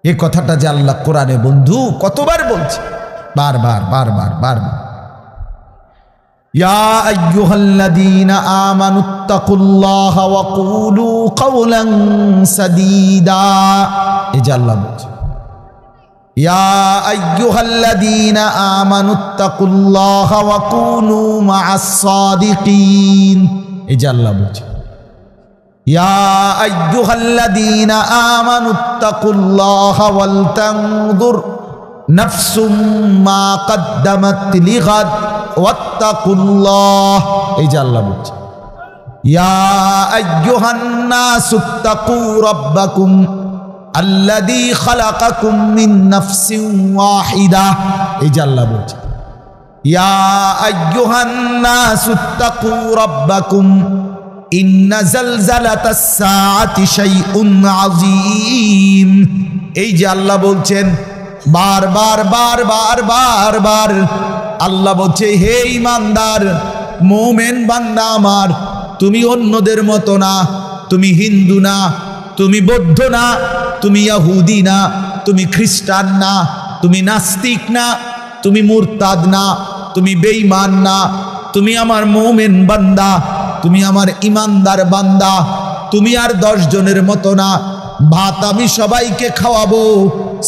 এই কথাটা যে আল্লাহ কোরআনে বন্ধু কতবার বলছে, বারবার বারবার বারবার। ইয়া আইয়ুহাল্লাযীনা আমানুত্তাকুল্লাহা ওয়া কুলু কাওলান সাদীদা, এই যে আল্লাহ বলছে ইয়া আইয়ুহাল্লাযীনা আমানুত্তাকুল্লাহা ওয়া কুনু মা'আস সাদিকিন, এই যে আল্লাহ বলছে ইয়া আইয়ুহাল্লাযীনা আমানুত্তাকুল্লাহা ওয়াল তানজুর নাফসুম মা কদ্দামাত লিগাদ ওয়াত্তাকুল্লাহ, এই যে আল্লাহ বলছে ইয়া আইয়ুহান নাসুত্তাকু রাব্বাকুম আল্লাযী খালাকাকুম মিন নাফসিন ওয়াহিদা, এই যে আল্লাহ বলছে ইয়া আইয়ুহান নাসুত্তাকু রাব্বাকুম ইন্না জালজালাতাস সাআতি শাইউন আযীম, এই যে আল্লাহ বলছেন বারবার বারবার বারবার। আল্লাহ বলছে হে ঈমানদার মুমিন বান্দা আমার, তুমি অন্যদের মতো না, তুমি হিন্দু না, তুমি বৌদ্ধ না, তুমি ইহুদি না, তুমি খ্রিস্টান না, তুমি নাস্তিক না, তুমি মুরতাদ না, তুমি বেঈমান না, তুমি আমার মুমিন বান্দা, তুমি আমার ঈমানদার বান্দা। তুমি আর 10 জনের মতো না। ভাত আমি সবাইকে খাওয়াবো,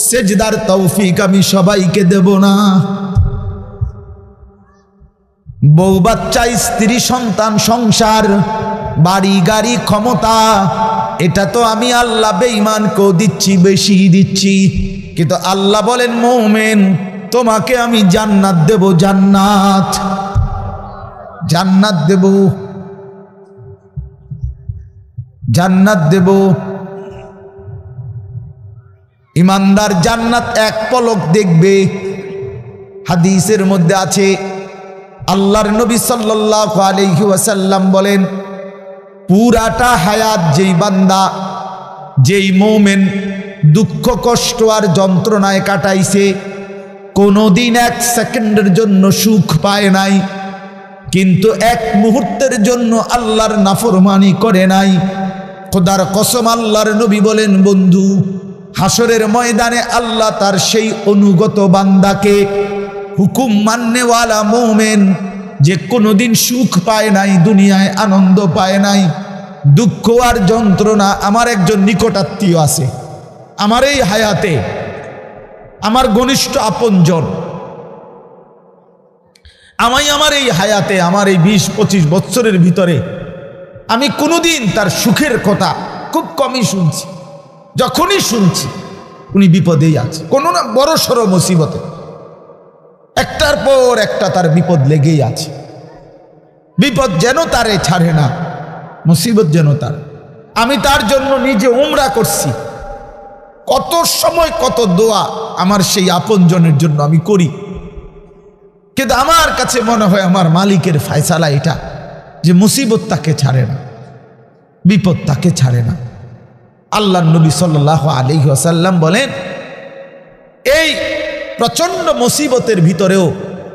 সেজদার তৌফিক আমি সবাইকে দেব না। বউ বাচ্চা স্ত্রী সন্তান সংসার বাড়ি গাড়ি ক্ষমতা, এটা তো আমি আল্লাহ বেঈমানকেও দিচ্ছি, বেশি দিচ্ছি। কিন্তু আল্লাহ বলেন মুমিন তোমাকে আমি জান্নাত দেব, জান্নাত, জান্নাত দেব, জান্নাত দেব। ঈমানদার জান্নাত এক পলক দেখবে। হাদিসের মধ্যে আছে আল্লাহর নবী সাল্লাল্লাহু আলাইহি ওয়াসাল্লাম বলেন পুরাটা হায়াত যেই বান্দা যেই মুমিন দুঃখ কষ্ট আর যন্ত্রণায় কাটাইছে, কোনোদিন 1 সেকেন্ডের জন্য সুখ পায় নাই, কিন্তু 1 মুহূর্তের জন্য আল্লাহর নাফরমানি করে নাই, খোদার কসম আল্লাহর নবী বলেন বন্ধু হাসরের ময়দানে আল্লাহ তার সেই অনুগত বান্দাকে, হুকুম মাননেওয়ালা মুমিন যে কোনোদিন সুখ পায় নাই, দুনিয়ায় আনন্দ পায় নাই, দুঃখ আর যন্ত্রণা, আমার একজন নিকটাত্মীয় আছে আমার এই হায়াতে, আমার ঘনিষ্ঠ আপনজন, আমার এই হায়াতে, আমার এই 20-25 বছরের ভিতরে আমি কোনোদিন তার সুখের কথা খুব কমই শুনছি। যখনই শুনছি উনি বিপদেই আছে, কোনো না বড় সড়ো মুসিবতে, একটার পর একটা তার বিপদ লেগেই আছে। বিপদ যেন তারে ছাড়ে না, মুসিবত যেন তার। আমি তার জন্য নিজে উমরা করছি, কত সময় কত দোয়া আমার সেই আপনজনের জন্য আমি করি, কিন্তু আমার কাছে মনে হয় আমার মালিকের ফয়সালা এটা যে মুসিবত তাকে ছাড়ে না, বিপদ তাকে ছাড়ে না। আল্লাহর নবী সাল্লাল্লাহু আলাইহি ওয়াসাল্লাম বলেন এই প্রচন্ড মুসিবতের ভিতরেও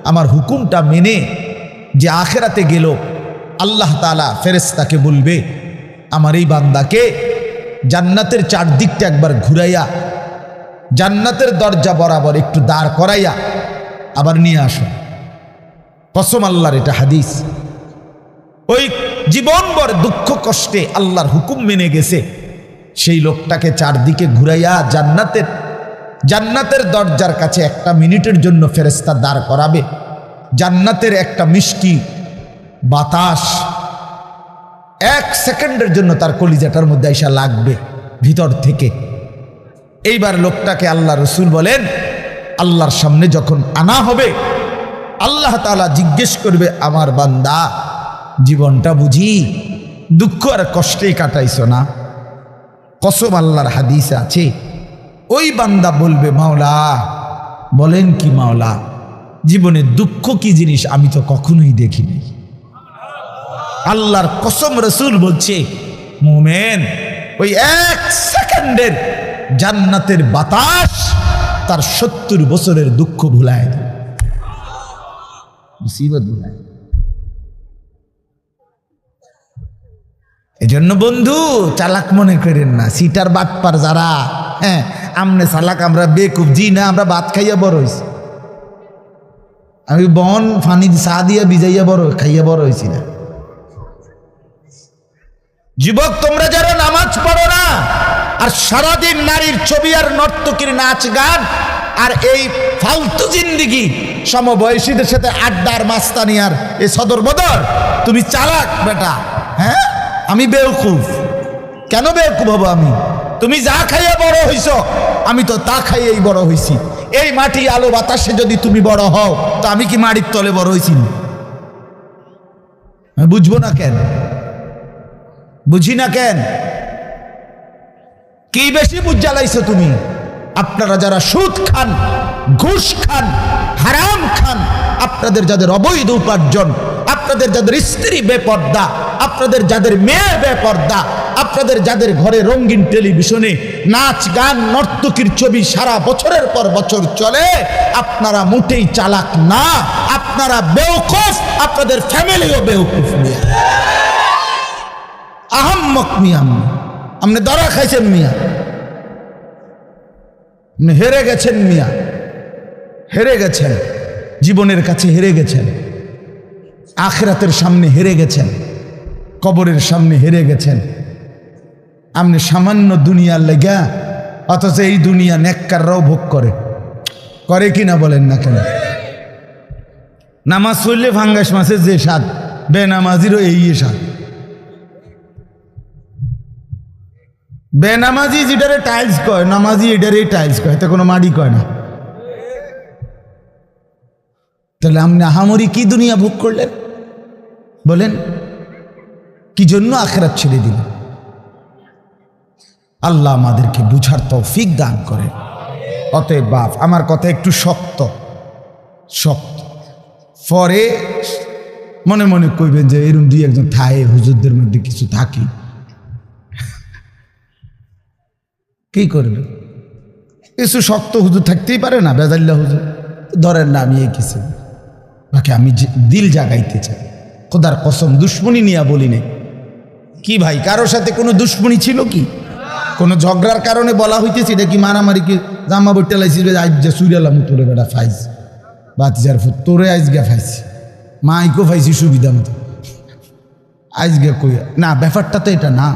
আমার হুকুমটা মেনে যে আখিরাতে গেল, আল্লাহ তাআলা ফেরেশতাকে বলবে আমার এই বান্দাকে জান্নাতের চারদিকটা একবার ঘুরাইয়া জান্নাতের দরজা বরাবর একটু দাঁড় করাইয়া আবার নিয়ে আসো। কসম আল্লাহর, এটা হাদিস। ওই জীবনভর দুঃখ কষ্টে আল্লাহর হুকুম মেনে গেছে সেই লোকটাকে চারদিকে ঘুরাইয়া জান্নাতের দরজার কাছে 1 মিনিটের জন্য ফেরেশতা দাঁড় করাবে। জান্নাতের একটা মিষ্টি বাতাস 1 সেকেন্ডের জন্য তার কলিজাটার মধ্যে আইসা লাগবে ভিতর থেকে। এইবার লোকটাকে আল্লাহ রসুল বলেন আল্লাহর সামনে যখন আনা হবে, আল্লাহ তাআলা জিজ্ঞেস করবে আমার বান্দা জীবনটা বুঝি দুঃখ আর কষ্টে কাটাইছো না? কসম আল্লাহর হাদিসে আছে ওই বান্দা বলবে মাওলা বলেন কি মাওলা, জীবনে দুঃখ কি জিনিস আমি তো কখনোই দেখিনি। আল্লাহর কসম রসুল বলছে মুমিন ওই 1 সেকেন্ডের জান্নাতের বাতাস তার 70 বছরের দুঃখ ভুলায় দেয়, মুসিবত ভুলায়। এজন্য বন্ধু চালাক মনে করেন না, সিটার বাটপার যারা, হ্যাঁ আমনে সালাক আমরা বেকুব, জি না, আমরা ভাত খাইয়া বড় হয়েছি। আমি বন ফানি চা দিয়া ভিজাইয়া বড় খাইয়া বড় হয়েছি না। যুবক, তোমরা যারা নামাজ পড়ো না আর সারাদিন নারীর ছবি আর নর্তকীর নাচ গান আর এই ফালতু জিন্দিগি, সমবয়সীদের সাথে আড্ডার মাস্তানি আর এই সদর বদর, তুমি চালাক বেটা। হ্যাঁ, আমি বেওকুফ। কেন বেওকুফ হব আমি? তুমি যা খাইয়ে বড় হইছ, আমি তো তা খাইয়েই বড় হইছি। এই মাটি আলো বাতাসে যদি তুমি বড় হও, তো আমি কি মাটির তলে বড় হইছি? আমি বুঝবো না কেন? বুঝি না কেন? কি বেশি বুঝ জ্বালাইছো তুমি? আপনারা যারা সুদ খান, ঘুষ খান, হারাম খান, আপনাদের যাদের অবৈধ উপার্জন, আপনাদের যাদের স্ত্রী বেপর্দা, আপনাদের যাদের মেয়ে বেপর্দা, আপনাদের যাদের ঘরে রঙিন টেলিভিশনে নাচ গান নর্তকীর ছবি সারা বছরের পর বছর চলে, আপনারা মোটেই চালাক না, আপনারা বেওকুফ। আপনাদের ফ্যামিলিও বেওকুফ। মিয়া আহাম্মক, মিয়া আপনি ধরা খাইছেন, মিয়া আপনি হেরে গেছেন, মিয়া হেরে গেছেন, জীবনের কাছে হেরে গেছেন, আখিরাতের সামনে হেরে গেছেন, কবরের সামনে হেরে গেছেন। আপনি সামান্য দুনিয়ার লেগা, অথচ এই দুনিয়া নেককাররাও ভোগ করে কি না বলেন না কেন? নামাজ পড়লে ফাঙ্গাস মাছের যে স্বাদ, বেনামাজিরও এই স্বাদ। বেনামাজি যেটারে টাইলস কয়, নামাজি এটারে টাইলস কয়, এতে কোনো মাটি কয় না। তাহলে আপনি আহামরি কি দুনিয়া ভোগ করলেন বলেন? কি জন্য আখিরাত ছেড়ে দিলেন? আল্লাহ আমাদেরকে বুঝার তৌফিক দান করেন। অতএব বাপ, আমার কথা একটু শক্ত শক্ত, পরে মনে মনে কইবেন যে এরকম দুই একজন থাকে, হুজুরদের মধ্যে কিছু থাকি, কি করবে? কিছু শক্ত হুজুর থাকতেই পারে না, বেজাল্লা হুজুর ধরেন না। আমি এই কিছু বাকি আমি দিল জাগাইতে চাই, খোদার কসম দুশ্মনী নিয়ে বলি নাই। কি ভাই, কারোর সাথে কোনো দুশ্মনী ছিল কি? কোনো ঝগড়ার কারণে বলা হইতেছে? এটা কি মারামারি? কি জামা বইটা লাইছি আজ যে সুইরালাম তোরে বেটা ফাইজ বাতিজার ফুট, তোরে আইজ গা ফাইছি, মাইকো ফাইছি সুবিধা মতো, আইজ গা কই না। ব্যাপারটা তো এটা না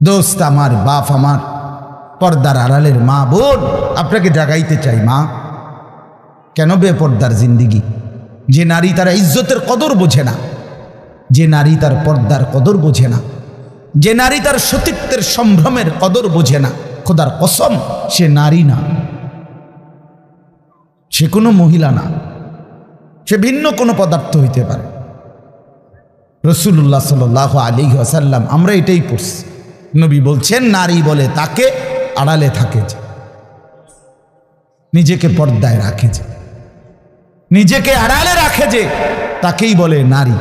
দোস্ত আমার, বাপ আমার, পর্দার আড়ালের মা বোন, আপনাকে জাগাইতে চাই। মা, কেন বেপর্দার জিন্দিগি? যে নারী তার ইজ্জতের কদর বোঝে না, যে নারী তার পর্দার কদর বোঝে না, যে নারী তার সতীত্বের সম্ভ্রমের কদর বোঝে না, খোদার কসম সে নারী না, সে কোনো মহিলা না, সে ভিন্ন কোনো পদার্থ হইতে পারে। রাসূলুল্লাহ সাল্লাল্লাহু আলাইহি ওয়াসাল্লাম, আমরা এটাই পড়ছি, নবী বলছেন নারী বলে তাকে আড়ালে থাকে যে, নিজেকে পর্দায় রাখে যে, নিজেকে আড়ালে রাখে যে, তাকেই বলে নারী।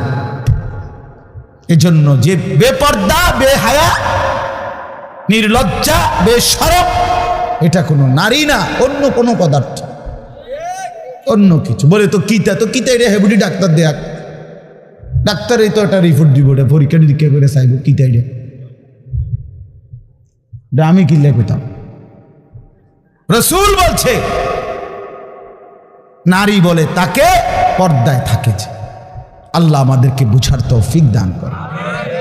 এজন্য যে বেপর্দা, বেহায়া, নির্লজ্জা, বেশরম, এটা কোনো নারী না, অন্য কোনো পদার্থ, অন্য কিছু। বলে তো কিতা, তো কিতাই রে হেবুডি ডাক্তার দেখ, ডাক্তারই তো একটা রিপোর্ট দিব, ওটা পরীক্ষা নিরীক্ষা করে চাইব কিতাই রে, আমি কিল্লা কইতাম। রাসূল বলছে নারী বলে তাকে পর্দায় থাকে যে। আল্লাহ আমাদেরকে বুঝার তৌফিক দান করে।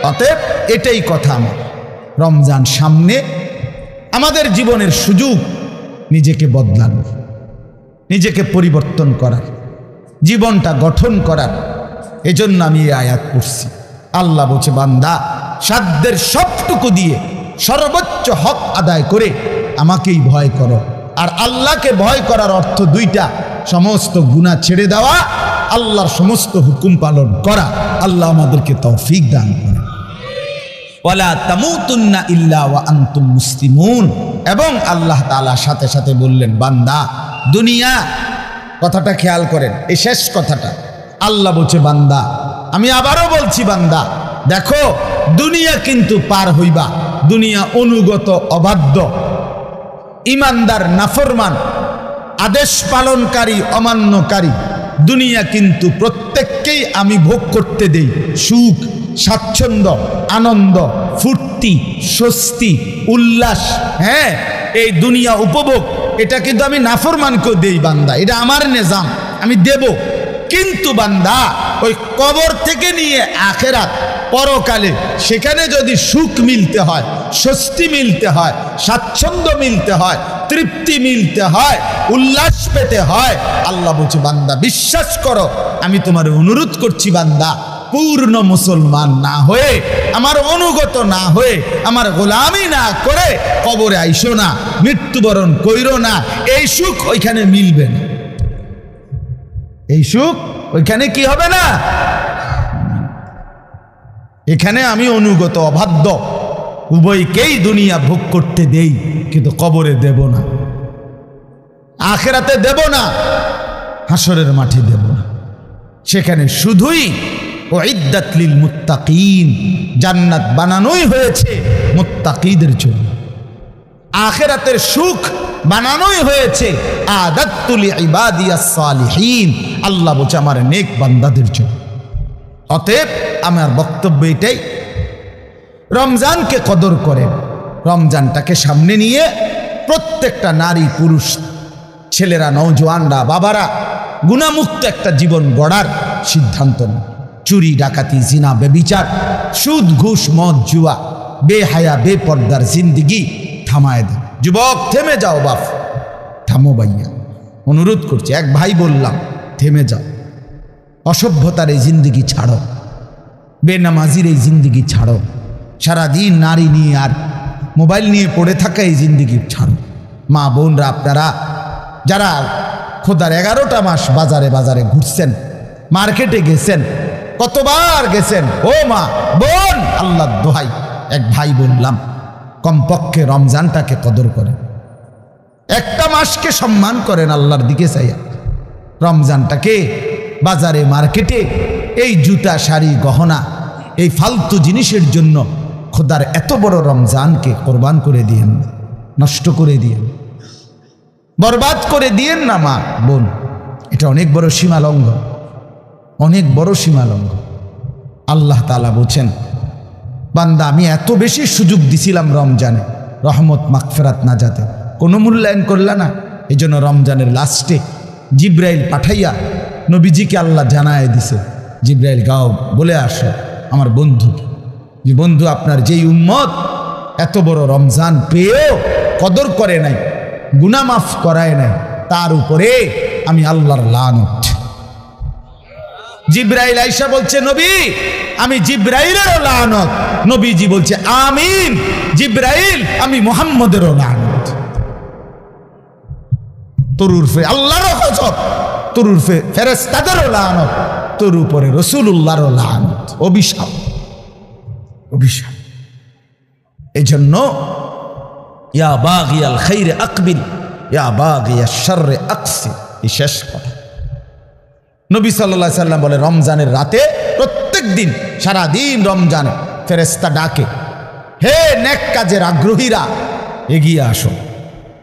অতএব এটাই কথা আমার, রমজান সামনে, আমাদের জীবনের সুযোগ নিজেকে বদলানোর, নিজেকে পরিবর্তন করার, জীবনটা গঠন করার। এজন্য আমি এই আয়াত পড়ছি। আল্লাহ বলছে, বান্দা সাধ্যের সবটুকু দিয়ে সর্বোচ্চ হক আদায় করে আমাকেই ভয় করো। আর আল্লাহকে ভয় করার অর্থ দুইটা, সমস্ত গুনাহ ছেড়ে দেওয়া, আল্লাহর সমস্ত হুকুম পালন করা। আল্লাহ আমাদেরকে তৌফিক দান করে। ওয়ালা তামুতুন্না ইল্লা ওয়া আনতুম মুসলিমুন। এবং আল্লাহ তাআলা সাথে সাথে বললেন, বান্দা দুনিয়া, কথাটা খেয়াল করেন, এই শেষ কথাটা আল্লাহ বলছে, বান্দা আমি আবারও বলছি, বান্দা দেখো দুনিয়া কিন্তু পার হইবা, দুনিয়া অনুগত, অবাধ্য, ইমানদার, নাফরমান, আদেশ পালনকারী, অমান্যকারী, দুনিয়া কিন্তু প্রত্যেককেই আমি ভোগ করতে দেই। সুখ, স্বাচ্ছন্দ্য, আনন্দ, ফুর্তি, তৃপ্তি, স্বস্তি, উল্লাস, হ্যাঁ, এই দুনিয়া উপভোগ, এটা কিন্তু আমি নাফরমানকেও দেই বান্দা, এটা আমার নিজাম, আমি দেব। কিন্তু বান্দা ওই কবর থেকে নিয়ে আখেরাত, পরকালে সেখানে যদি সুখ মিলতে হয়, স্বস্তি মিলতে হয়, স্বাচ্ছন্দ্য মিলতে হয়, তৃপ্তি মিলতে হয়, উল্লাস পেতে হয়, আল্লাহ বলছে বান্দা বিশ্বাস করো, আমি তোমার অনুরোধ করছি বান্দা, পূর্ণ মুসলমান না হয়ে, আমার অনুগত না হয়ে, আমার গোলামি না করে কবরে আইসো না, মৃত্যুবরণ কইরো না। এই সুখ ওইখানে মিলবে না, এই সুখ ওইখানে কি হবে না। এখানে আমি অনুগত অবাধ্য উভয়কেই দুনিয়া ভোগ করতে দেই, কিন্তু কবরে দেব না, আখিরাতে দেব না, হাসরের মাঠে দেব না। সেখানে শুধুই উইদ্দাত লিল মুত্তাকিন, জান্নাত বানানোই হয়েছে মুত্তাকিদের জন্য, আখিরাতের সুখ বানানোই হয়েছে আদাত্তু লিইবাদিয়াস সালিহিন, আল্লাহ বলছে আমার নেক বান্দাদের জন্য। অতএব আমার বক্তব্য এটাই, রমজানকে কদর করেন, রমজানটাকে সামনে নিয়ে প্রত্যেকটা নারী পুরুষ, ছেলেরা, নওজোয়ানরা, বাবারা গুনাহমুক্ত একটা জীবন গড়ার সিদ্ধান্ত নেন। চুরি, ডাকাতি, জিনা, বেবিচার, সুদ, ঘুষ, মদ, জুয়া, বেহায়া, বেপর্দার জিন্দিগি থামায় দেন। যুবক থেমে যাও, বাপ থামো ভাইয়া, অনুরোধ করছি, এক ভাই বললাম থেমে যাও, অসভ্যতার এই জিন্দিগি ছাড়ো, বেনামাজির এই জিন্দিগি ছাড়ো, সারাদিন নারী নিয়ে আর মোবাইল নিয়ে পড়ে থাকা এই জিন্দিগি ছাড়ো। মা বোনরা, আপনারা যারা খোদার 11টা মাস বাজারে বাজারে ঘুরছেন, মার্কেটে গেছেন, কতবার গেছেন, ও মা বোন, আল্লাহ দোহাই, এক ভাই বললাম কমপক্ষে রমজানটাকে কদর করেন, একটা মাসকে সম্মান করেন আল্লাহর দিকে চাইয়া। রমজানটাকে বাজারে মার্কেটে এই জুতা, শাড়ি, গহনা, এই ফালতু জিনিসের জন্য খোদার এত বড় রমজানকে কোরবান করে দিয়েন, নষ্ট করে দিয়েন, বরবাদ করে দিয়েন না মা বোন। এটা অনেক বড় সীমা লঙ্ঘন, অনেক বড় সীমা লঙ্ঘন। আল্লাহ তাআলা বলছেন, বান্দা আমি এত বেশি সুযোগ দিছিলাম রমজানে, রহমত, মাগফিরাত, নাজাতে, কোনো মূল্যায়ন করলা না। এই জন্য রমজানের লাস্টে জিব্রাইল পাঠাইয়া নবীজিকে আল্লাহ জানায় দিছে, জিব্রাইল গাও বলে আসো আমার বন্ধু, যে বন্ধু আপনার যেই উম্মত এত বড় রমজান পেয়েও কদর করে নাই, গুনাহ মাফ করায় নাই, তার উপরে আমি আল্লাহর লানত। জিব্রাইল আয়েশা বলছে, নবী আমি জিব্রাইলেরও লানত। নবীজি বলছে আমিন, জিব্রাইল আমি মুহাম্মদেরও লানত। তোর উরফে আল্লাহরও গজব, তোর উরফে ফেরেশতাদেরও লানত, তোর উপরে রাসূলুল্লাহরও লানত, অভিশাপ, অভিশাপ। এজন্য ইয়া বাগিয়াল খাইরে আকবিল, ইয়া বাগিয়াশ শাররে আকসির, এই শেষ কথা। নবী সাল্লাল্লাহু আলাইহি সাল্লাম বলে, রমজানের রাতে প্রত্যেক দিন সারাদিন রমজানে ফেরেশতা ডাকে, হে নেক কাজের আগ্রহীরা এগিয়ে আসো,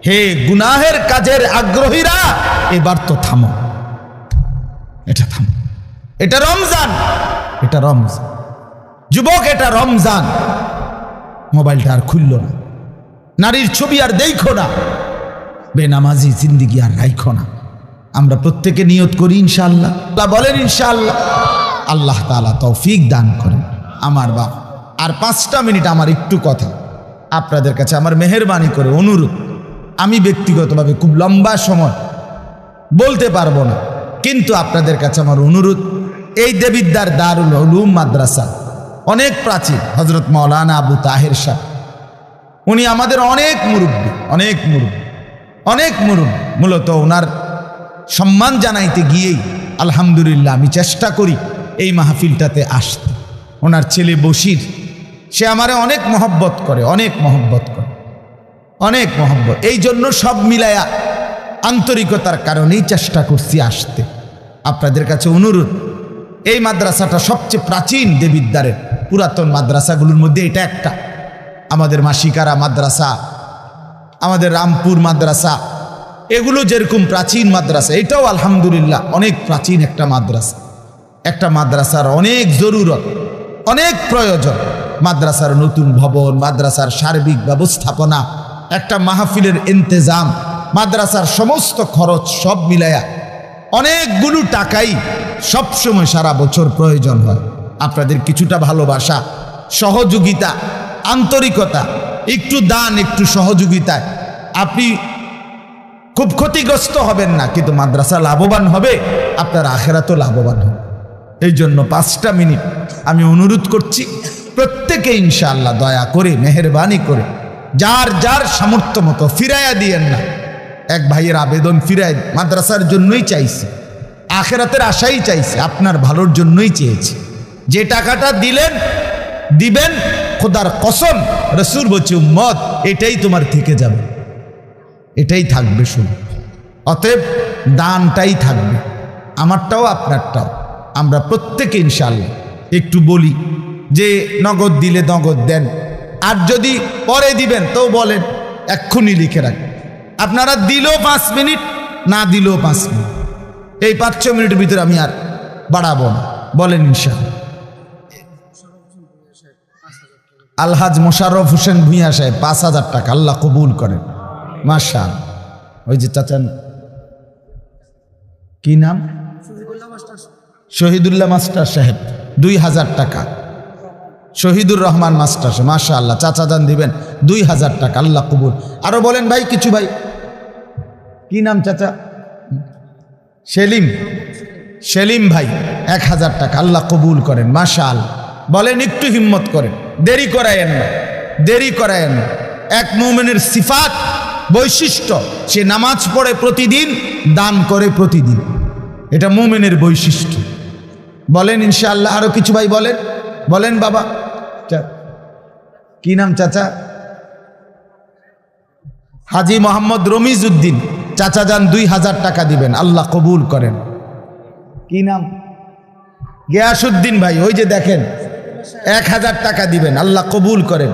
হে গুনাহের কাজের আগ্রহীরা এবার তো থামো, এটা থামো, এটা রমজান, এটা রমজান। যুবক এটা রমজান, মোবাইলটা আর খুললো না, নারীর ছবি আর দেখো না, বেনামাজি জিন্দিগি আর রাইখো না। আমরা প্রত্যেকে নিয়ত করি ইনশাআল্লাহ, আল্লাহ বলেন ইনশাআল্লাহ, আল্লাহ তাআলা তৌফিক দান করেন। আমার বাপ আর 5টা মিনিট আমার একটু কথা, আপনাদের কাছে আমার মেহেরবানি করে অনুরোধ, আমি ব্যক্তিগতভাবে খুব লম্বা সময় বলতে পারবো না, কিন্তু আপনাদের কাছে আমার অনুরোধ, এই দেবিদ্দার দারুল উলুম মাদ্রাসা অনেক প্রাচীন, হযরত মাওলানা আবু তাহের শাহ, উনি আমাদের অনেক মুরব্বী, অনেক মুরব্বী, অনেক মুরব্বী। মূলত ওনার সম্মান জানাইতে গিয়েই আলহামদুলিল্লাহ আমি চেষ্টা করি এই মাহফিলটাতে আসতে। ওনার ছেলে বশির, সে আমারে অনেক মহব্বত করে, অনেক মহব্বত করে, অনেক মহব্বত। এই জন্য সব মিলায়া আন্তরিকতার কারণেই চেষ্টা করছি আসতে। আপনাদের কাছে অনুরোধ, এই মাদ্রাসাটা সবচেয়ে প্রাচীন দেবিদ্দারের পুরাতন মাদ্রাসাগুলোর মধ্যে এটা একটা। আমাদের মাসিকারা মাদ্রাসা, আমাদের রামপুর মাদ্রাসা, এগুলো যেরকম প্রাচীন মাদ্রাসা, এটাও আলহামদুলিল্লাহ অনেক প্রাচীন একটা মাদ্রাসা। একটা মাদ্রাসার অনেক জরুরত, অনেক প্রয়োজন। মাদ্রাসার নতুন ভবন, মাদ্রাসার সার্বিক ব্যবস্থাপনা, একটা মাহফিলের ইন্তেজাম, মাদ্রাসার সমস্ত খরচ সব মিলায়া অনেকগুলো টাকাই সবসময় সারা বছর প্রয়োজন হয়। আপনাদের কিছুটা ভালোবাসা, সহযোগিতা, আন্তরিকতা, একটু দান, একটু সহযোগিতায় আপনি খুব ক্ষতিগ্রস্ত হবেন না, কিন্তু মাদ্রাসা লাভবান হবে, আপনার আখেরাতও লাভবান হবে। এই জন্য 5টা মিনিট আমি অনুরোধ করছি, প্রত্যেকে ইনশাআল্লাহ দয়া করে, মেহেরবানি করে, যার যার সামর্থ্য মতো ফিরাইয়া দিয়েন না। এক ভাইয়ের আবেদন ফিরাই, মাদ্রাসার জন্যই চাইছে, আখেরাতের আশাই চাইছে, আপনার ভালোর জন্যই চেয়েছে। যে টাকাটা দিবেন, খোদার কসম, রাসূল বলছে উম্মত এটাই তোমার থেকে যাবে, এটাই থাকবে শুধু। অতএব দানটাই থাকবে, আমারটাও আপনারটাও। আমরা প্রত্যেকে ইনশাআল্লাহ একটু বলি যে নগদ দিলে নগদ দেন, আর যদি পরে দিবেন তো বলেন, এক্ষুনি লিখে রাখেন। আপনারা দিলেও 5 মিনিট, না দিলেও 5 মিনিট, এই 5-6 মিনিটের ভিতরে আমি আর বাড়াবো না, বলেন ইনশাআল্লাহ। আলহাজ মোশাররফ হোসেন ভূঁইয়া সাহেব 5,000 টাকা, আল্লাহ কবুল করেন, মাশাআল্লাহ। ওই যে চাচান কি নাম, শহীদুল্লাহ মাস্টার সাহেব 2,000 টাকা, শহীদুর রহমান মাস্টার, মাশাআল্লাহ, চাচা যান দিবেন 2,000 টাকা, আল্লাহ কবুল। আরো বলেন ভাই কিছু, ভাই কি নাম চাচা, সেলিম ভাই 1,000 টাকা, আল্লাহ কবুল করেন, মাশাআল্লাহ। বলেন একটু হিম্মত করেন, দেরি করায়েন না, দেরি করায়েন না। এক মুমিনের সিফাত, বৈশিষ্ট্য, সে নামাজ পড়ে প্রতিদিন, দান করে প্রতিদিন, এটা মুমিনের বৈশিষ্ট্য। বলেন ইনশাআল্লাহ। আরো কিছু ভাই বলেন বাবা, কি নাম চাচা, হাজী মোহাম্মদ রমিজ উদ্দিন, চাচা যান 2,000 টাকা দিবেন, আল্লাহ কবুল করেন। কি নাম, গিয়াসউদ্দিন ভাই, ওই যে দেখেন 1,000 টাকা দিবেন, আল্লাহ কবুল করেন।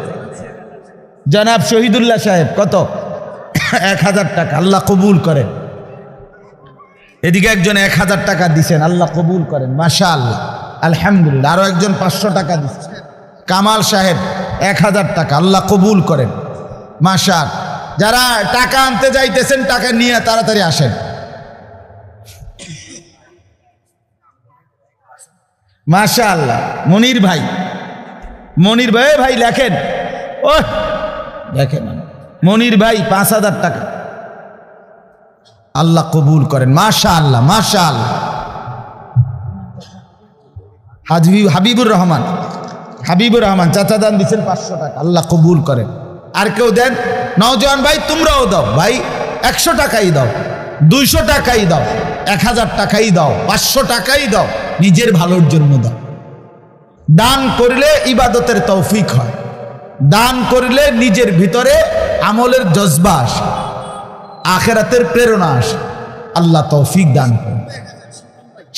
জনাব শহীদুল্লাহ সাহেব কত, 1,000 টাকা, আল্লাহ কবুল করেন। এদিকে একজন 1,000 টাকা দিচ্ছেন, আল্লাহ কবুল করেন, মাশাআল্লাহ, আলহামদুলিল্লাহ। আরো একজন 500 টাকা দিচ্ছেন, কামাল সাহেব 1,000 টাকা, আল্লাহ কবুল করেন, মাশাআল্লাহ। যারা টাকা আনতে যাইতেছেন, টাকা নিয়ে তাড়াতাড়ি আসেন, মাশাআল্লাহ। মনির ভাই ভাই লেখেন, ও দেখেন, মনির ভাই 5,000 টাকা, আল্লাহ কবুল করেন, মাশাআল্লাহ, মাশাআল্লাহ। হাবিবুর রহমান চাচা দান দিচ্ছেন 500 টাকা, আল্লাহ কবুল করেন। আর কেউ দেন, নওজোয়ান ভাই তোমরাও দাও, ভাই 100 টাকাই দাও, 200 টাকাই দাও, 1,000 টাকাই দাও, 500 টাকাই দাও, নিজের ভালোর জন্য দাও। দান করলে ইবাদতের তৌফিক হয়, দান করলে নিজের ভিতরে আমলের জজবা আসে, আখেরাতের প্রেরণা আসে, আল্লাহ তৌফিক দান করেন।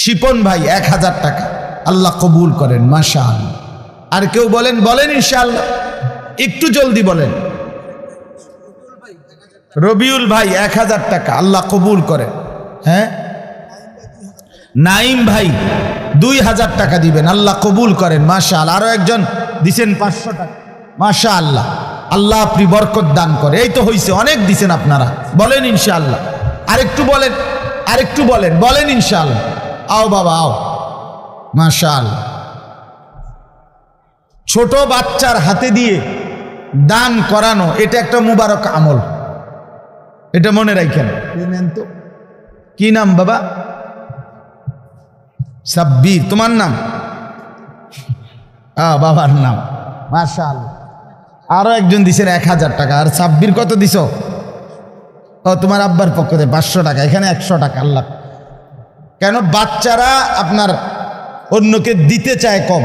শিপন ভাই 1,000 টাকা, আল্লাহ কবুল করেন, মাশাআল্লাহ। আর কেউ বলেন ইনশাআল্লাহ, একটু জলদি বলেন। রবিউল ভাই 1,000 টাকা, আল্লাহ কবুল করেন। হ্যাঁ, নাইম ভাই 2,000 টাকা দিবেন, আল্লাহ কবুল করেন, মাশাআল্লাহ। আরো একজন দিছেন 500 টাকা, মাশাআল্লাহ, আল্লাহ আপনি বরকত দান করে। এই তো হইছে, অনেক দিছেন আপনারা, বলেন ইনশাআল্লাহ। আরেকটু বলেন ইনশাআল্লাহ। আও বাবা আও, মাশাআল্লাহ। ছোট বাচ্চার হাতে দিয়ে দান করানো, এটা একটা মুবারক আমল, এটা মনে রাখেন। তো কি নাম বাবা, সাব্বির তোমার নাম, বাবার নাম, মাশাআল্লাহ। আরো একজন দিছেন 1,000 টাকা। আর সাব্বির কত দিছ, তোমার আব্বার পক্ষ থেকে 500 টাকা, এখানে 100 টাকা, আল্লাহ। কেন, বাচ্চারা আপনার অন্যকে দিতে চায় কম,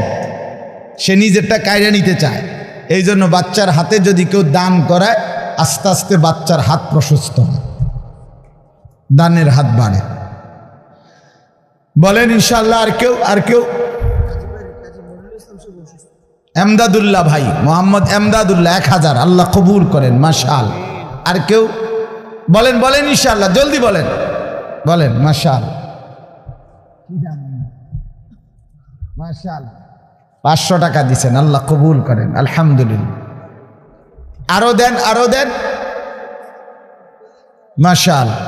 সে নিজেরটা কায়রা নিতে চায়, এই জন্য বাচ্চার হাতে যদি কেউ দান করায়, আস্তে আস্তে বাচ্চার হাত প্রশস্ত হয়, দানের হাত বাড়ে। বলেন ইনশাআল্লাহ। আর কেউ এমদাদুল্লাহ ভাই, মোহাম্মদ এমদাদুল্লাহ 1,000, আল্লাহ কবুল করেন, মাশাআল্লাহ। আর কেউ বলেন ইনশাআল্লাহ, জলদি বলেন, মাশাআল্লাহ, মাশাআল্লাহ। 500 টাকা দিছেন, আল্লাহ কবুল করেন, আলহামদুলিল্লাহ। আরো দেন, আরো দেন, মাশাআল্লাহ।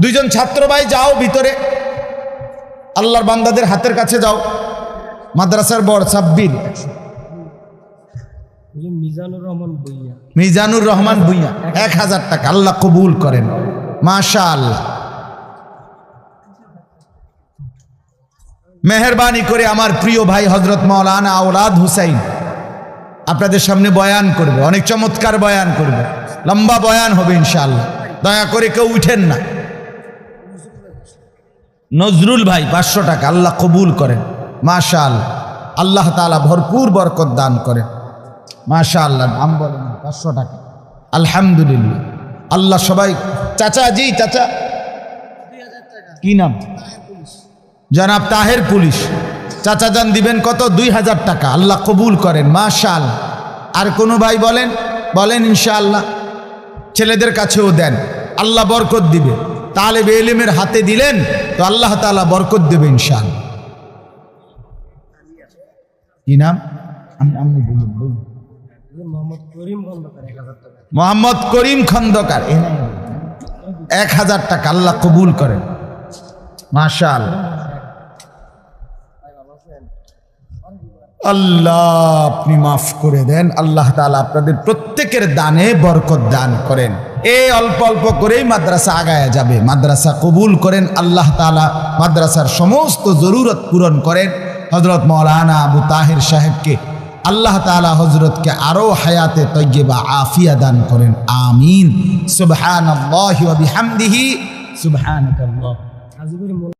দুইজন ছাত্র ভাই যাও ভিতরে, আল্লাহর বান্দাদের হাতের কাছে যাও। মাদ্রাসার বড় সাব্বির মিজানুর রহমান ভুইয়া 1000 টাকা, আল্লাহ কবুল করেন, মাশাআল্লাহ। মেহেরবানি করে আমার প্রিয় ভাই হযরত মাওলানা আওলাদ হুসাইন আপনাদের সামনে বয়ান করবে, অনেক চমৎকার বয়ান করবে, লম্বা বয়ান হবে ইনশাআল্লাহ। দয়া করে কেউ উঠেন না। নজরুল ভাই 500 টাকা, আল্লাহ কবুল করেন, মাশাআল্লাহ। আল্লাহ তাআলা ভরপুর বরকত দান করেন, মাশাআল্লাহ। নাম বলেন 500 টাকা, আলহামদুলিল্লাহ। আল্লাহ সবাই, চাচা জি, চাচা কি নাম? জনাব তাহের পুলিশ, চাচা যান দিবেন কত? 2000 টাকা, আল্লাহ কবুল করেন, মাশাআল্লাহ। আর কোনো ভাই বলেন, বলেন ইনশাআল্লাহ। ছেলেদের কাছেও দেন, আল্লাহ বরকত দিবে। তালেবে ইলমের হাতে দিলেন তো আল্লাহ তাআলা বরকত দেবে ইনশাআল্লাহ। কি নাম? মোহাম্মদ করিম খন্দকার, 1000 টাকা, আল্লাহ কবুল করেন, মাশাআল্লাহ। আল্লাহ আপনি মাফ করে দেন, আল্লাহ তাআলা আপনাদের প্রত্যেকের দানে বরকত দান করেন। এই অল্প অল্প করেই মাদ্রাসা আগায়া যাবে। মাদ্রাসা কবুল করেন আল্লাহ তাআলা, মাদ্রাসার সমস্ত জরুরত পূরণ করেন। হযরত মাওলানা আবু তাহের সাহেবকে আল্লাহ তাআলা হযরতকে আরো হায়াতে তয়্যিবা আফিয়া দান করেন, আমিন। সুবহানাল্লাহি ওয়া বিহামদিহি, সুবহানাকাল্লাহ।